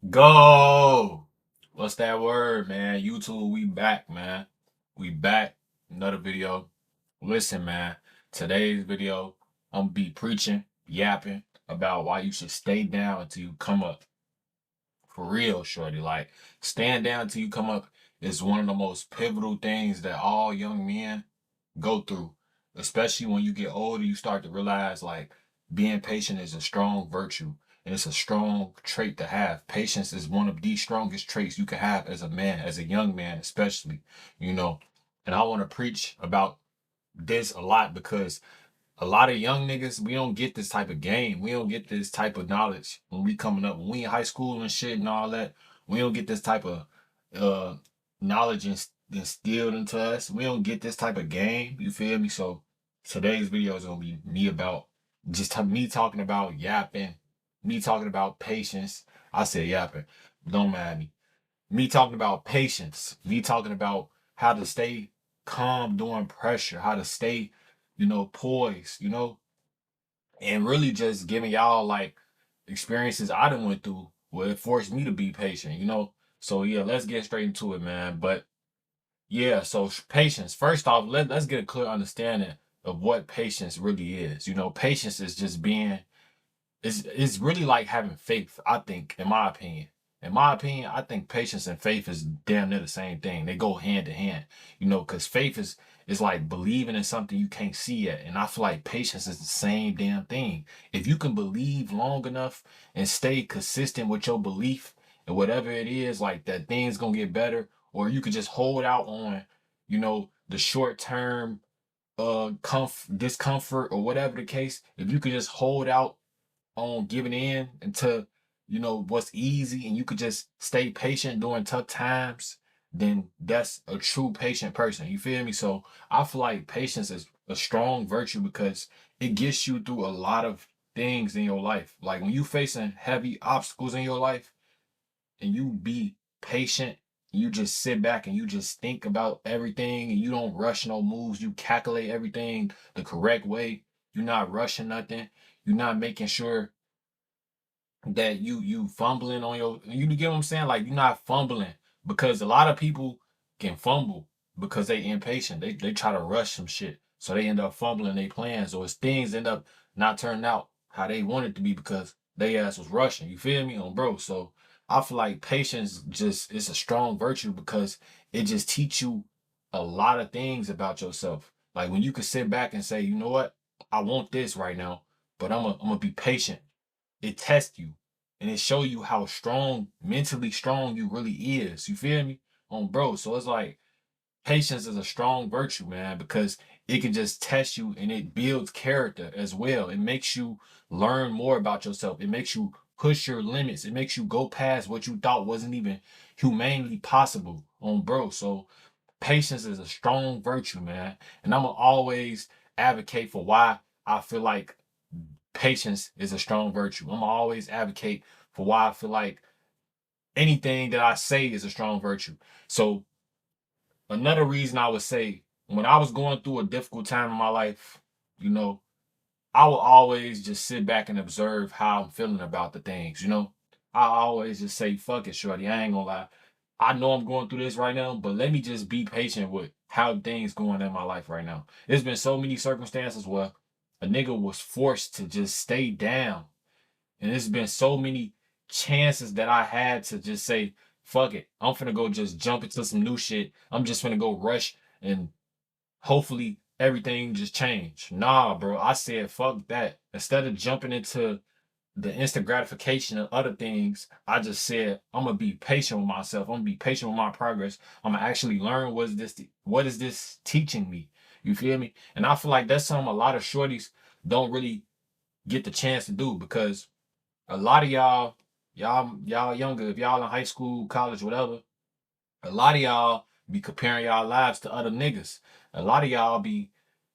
Go. What's that word, man? YouTube, we back, man. We back. Another video. Listen, man. Today's video, I'm gonna be preaching, yapping about why you should stay down until you come up. For real, shorty. Like, stand down until you come up is one of the most pivotal things that all young men go through. Especially when you get older, you start to realize like being patient is a strong virtue and it's a strong trait to have. Patience is one of the strongest traits you can have as a man, as a young man, especially, you know. And I want to preach about this a lot because a lot of young niggas, we don't get this type of game. We don't get this type of knowledge when we coming up. When we in high school and shit and all that, we don't get this type of uh knowledge instilled into us. We don't get this type of game. You feel me? So today's video is gonna be me about me talking about yapping, me talking about patience. I said yapping, don't mind me. Me talking about patience, me talking about how to stay calm during pressure, how to stay, poised, and really just giving y'all like experiences I done went through where it forced me to be patient. So yeah, let's get straight into it, man. But yeah, so patience. First off, let's get a clear understanding of what patience really is. Patience is just being it's really like having faith, I think, in my opinion. In my opinion, I think patience and faith is damn near the same thing. They go hand to hand, because faith is like believing in something you can't see yet. And I feel like patience is the same damn thing. If you can believe long enough and stay consistent with your belief and whatever it is, like that thing's gonna get better, or you could just hold out on, the short term discomfort or whatever the case, if you could just hold out on giving in into what's easy and you could just stay patient during tough times, then that's a true patient person. You feel me? So I feel like patience is a strong virtue because it gets you through a lot of things in your life. Like when you facing heavy obstacles in your life and you be patient, you just sit back and you just think about everything and you don't rush no moves. You calculate everything the correct way. You're not rushing nothing. You're not making sure that you fumbling on you get what I'm saying? Like you're not fumbling because a lot of people can fumble because they impatient. They try to rush some shit. So they end up fumbling their plans or things end up not turning out how they want it to be because they ass was rushing. You feel me? On bro. So I feel like patience just is a strong virtue because it just teach you a lot of things about yourself. Like when you can sit back and say, you know what? I want this right now, but I'm gonna be patient. It tests you and it show you how strong, mentally strong you really is. You feel me? On bro. So it's like patience is a strong virtue, man, because it can just test you and it builds character as well. It makes you learn more about yourself. It makes you push your limits. It makes you go past what you thought wasn't even humanely possible on bro. So patience is a strong virtue, man. And I'm gonna always advocate for why I feel like patience is a strong virtue. I'm always advocate for why I feel like anything that I say is a strong virtue. So another reason I would say when I was going through a difficult time in my life, you know, I will always just sit back and observe how I'm feeling about the things. I always just say, fuck it, shorty. I ain't gonna lie. I know I'm going through this right now, but let me just be patient with how things going in my life right now. There's been so many circumstances where a nigga was forced to just stay down. And there's been so many chances that I had to just say, fuck it. I'm finna go just jump into some new shit. I'm just finna go rush and hopefully everything just change. Nah, bro. I said fuck that. Instead of jumping into the instant gratification of other things, I just said I'm gonna be patient with myself. I'm gonna be patient with my progress. I'm gonna actually learn what is this teaching me. You feel me? And I feel like that's something a lot of shorties don't really get the chance to do because a lot of y'all younger, if y'all in high school, college, whatever, a lot of y'all be comparing y'all lives to other niggas. A lot of y'all be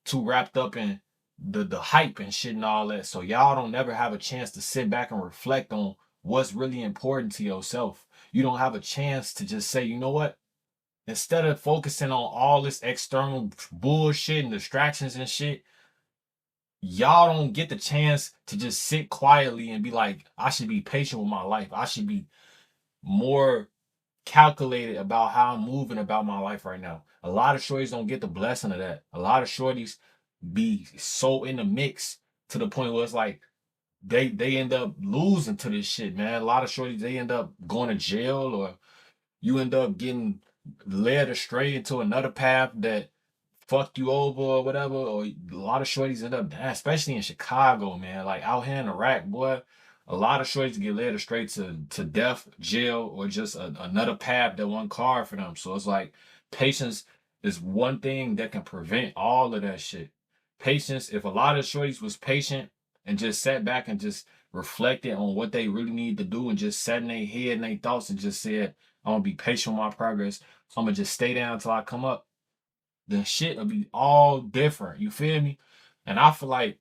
too wrapped up in the hype and shit and all that. So y'all don't never have a chance to sit back and reflect on what's really important to yourself. You don't have a chance to just say, you know what? Instead of focusing on all this external bullshit and distractions and shit, y'all don't get the chance to just sit quietly and be like, I should be patient with my life. I should be more calculated about how I'm moving about my life right now. A lot of shorties don't get the blessing of that. A lot of shorties be so in the mix to the point where it's like they end up losing to this shit, man. A lot of shorties, they end up going to jail, or you end up getting led astray into another path that fucked you over or whatever. Or a lot of shorties end up dying, especially in Chicago, man. Like out here in Iraq, boy, a lot of shorties get led astray to death, jail, or just another path that one card for them. So it's like patience is one thing that can prevent all of that shit. Patience, if a lot of shorties was patient and just sat back and just reflected on what they really need to do and just sat in their head and their thoughts and just said, I'm gonna be patient with my progress. I'm gonna just stay down until I come up. The shit will be all different. You feel me? And I feel like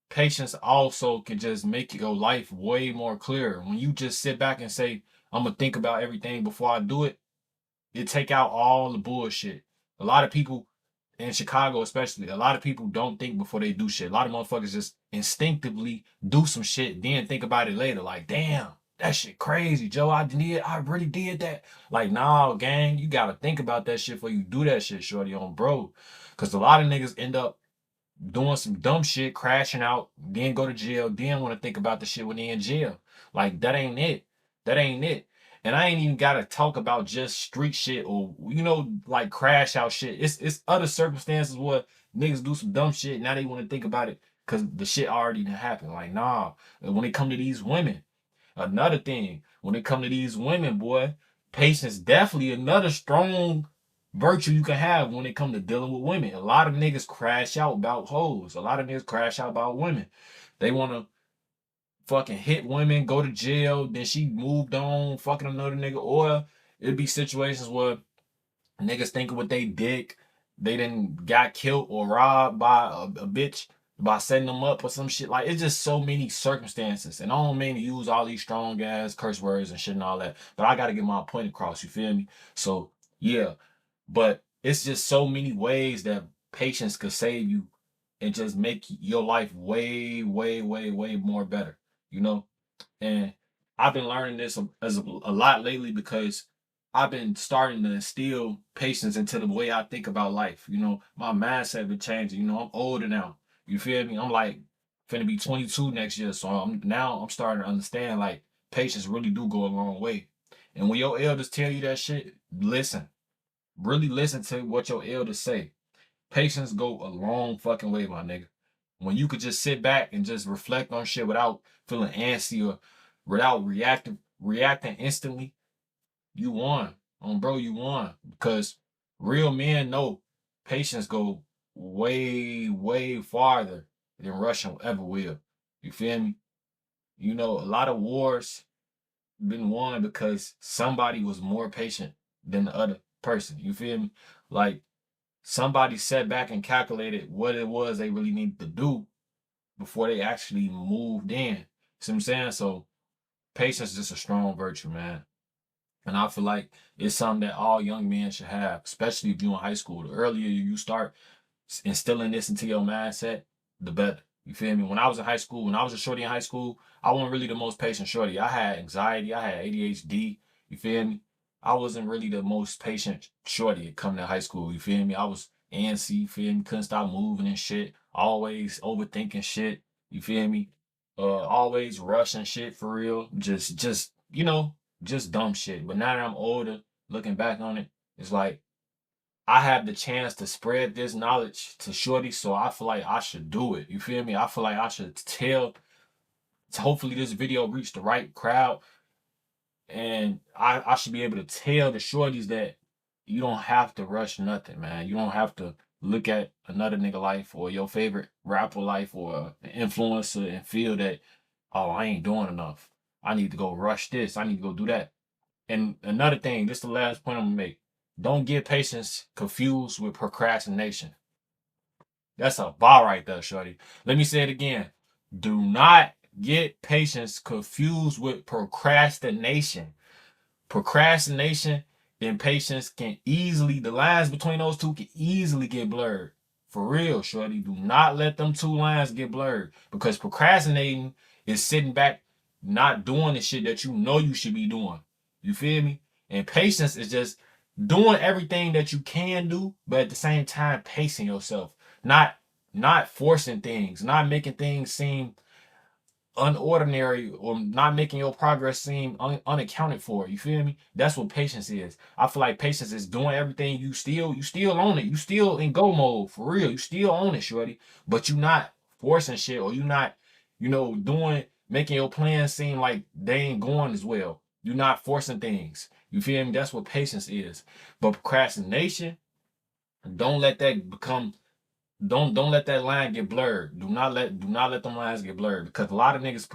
patience also can just make your life way more clear. When you just sit back and say, I'm gonna think about everything before I do it, it take out all the bullshit. A lot of people in Chicago, especially, a lot of people don't think before they do shit. A lot of motherfuckers just instinctively do some shit, then think about it later. Like, damn, that shit crazy, Joe. I really did that. Like, nah, gang, you gotta think about that shit before you do that shit, shorty on bro. Cause a lot of niggas end up doing some dumb shit, crashing out, then go to jail, then want to think about the shit when they in jail. Like that ain't it. That ain't it. And I ain't even gotta talk about just street shit or like crash out shit. It's other circumstances where niggas do some dumb shit. Now they want to think about it because the shit already done happened. Like, nah. When it come to these women, another thing, when it come to these women, boy, patience definitely another strong virtue you can have when it come to dealing with women. A lot of niggas crash out about hoes. A lot of niggas crash out about women. They want to fucking hit women, go to jail, then she moved on, fucking another nigga. Or it'd be situations where niggas thinking with they dick, they didn't got killed or robbed by a bitch by setting them up or some shit. Like, it's just so many circumstances. And I don't mean to use all these strong ass curse words and shit and all that, but I gotta get my point across, you feel me? So yeah. But it's just so many ways that patience could save you and just make your life way, way, way, way more better, you know? And I've been learning this a lot lately because I've been starting to instill patience into the way I think about life. My mindset been changing. I'm older now. You feel me? I'm like finna be 22 next year. So I'm starting to understand like patience really do go a long way. And when your elders tell you that shit, listen. Really listen to what your elders say. Patience go a long fucking way, my nigga. When you could just sit back and just reflect on shit without feeling antsy or without reacting instantly, you won. Bro, you won. Because real men know patience go way, way farther than Russia ever will. You feel me? A lot of wars been won because somebody was more patient than the other person. You feel me? Like somebody sat back and calculated what it was they really needed to do before they actually moved in. See what I'm saying? So patience is just a strong virtue, man. And I feel like it's something that all young men should have, especially if you're in high school. The earlier you start instilling this into your mindset, the better. You feel me? When I was in high school, when I was a shorty in high school, I wasn't really the most patient shorty. I had anxiety, I had ADHD. You feel me? I wasn't really the most patient shorty coming to high school. You feel me? I was antsy, you feel me? Couldn't stop moving and shit. Always overthinking shit. You feel me? Always rushing shit for real. Just dumb shit. But now that I'm older, looking back on it, it's like I have the chance to spread this knowledge to shorty, so I feel like I should do it. You feel me? I feel like I should tell. Hopefully, this video reach the right crowd, and I should be able to tell the shorties that you don't have to rush nothing, man. You don't have to look at another nigga life or your favorite rapper life or an influencer and feel that, oh, I ain't doing enough. I need to go rush this. I need to go do that. And another thing, this is the last point I'm gonna make. Don't get patience confused with procrastination. That's a bar right there, shorty. Let me say it again. Do not get patience confused with procrastination. Procrastination and patience the lines between those two can easily get blurred. For real, shorty. Do not let them two lines get blurred because procrastinating is sitting back, not doing the shit that you know you should be doing. You feel me? And patience is just doing everything that you can do, but at the same time pacing yourself, not forcing things, not making things seem unordinary or not making your progress seem unaccounted for. You feel me? That's what patience is. I feel like patience is doing everything. You still own it. You still in go mode for real. You still own it, shorty. But you not forcing shit, or you not, doing making your plans seem like they ain't going as well. You're not forcing things. You feel me? That's what patience is. But procrastination, don't let that become don't let that line get blurred. Do not let them lines get blurred, because a lot of niggas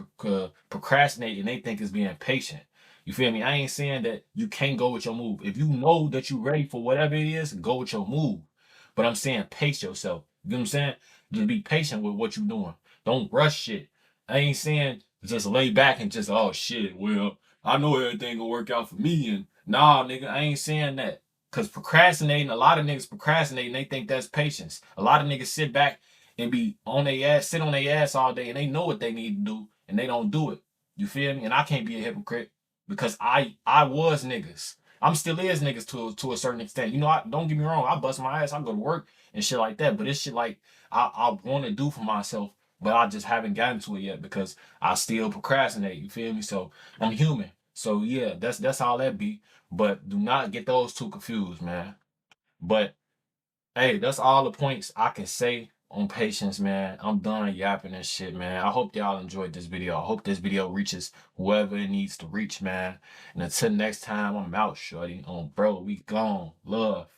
procrastinate and they think it's being patient. You feel me? I ain't saying that you can't go with your move. If you know that you ready for whatever it is, go with your move. But I'm saying pace yourself. You know what I'm saying? Just be patient with what you're doing. Don't rush shit. I ain't saying just lay back and just, oh shit, well, I know everything gonna work out for me. And nah, nigga, I ain't saying that. Cause procrastinating, a lot of niggas procrastinate and they think that's patience. A lot of niggas sit back and be on their ass, sit on their ass all day, and they know what they need to do and they don't do it. You feel me? And I can't be a hypocrite because I was niggas. I'm still is niggas to a certain extent. I don't get me wrong, I bust my ass, I go to work and shit like that. But it's shit like I want to do for myself, but I just haven't gotten to it yet because I still procrastinate. You feel me? So I'm human. So yeah, that's all that be. But do not get those two confused, man. But hey, that's all the points I can say on patience, man. I'm done yapping and shit, man. I hope y'all enjoyed this video. I hope this video reaches whoever it needs to reach, man. And until next time, I'm out, shorty. On bro, we gone. Love.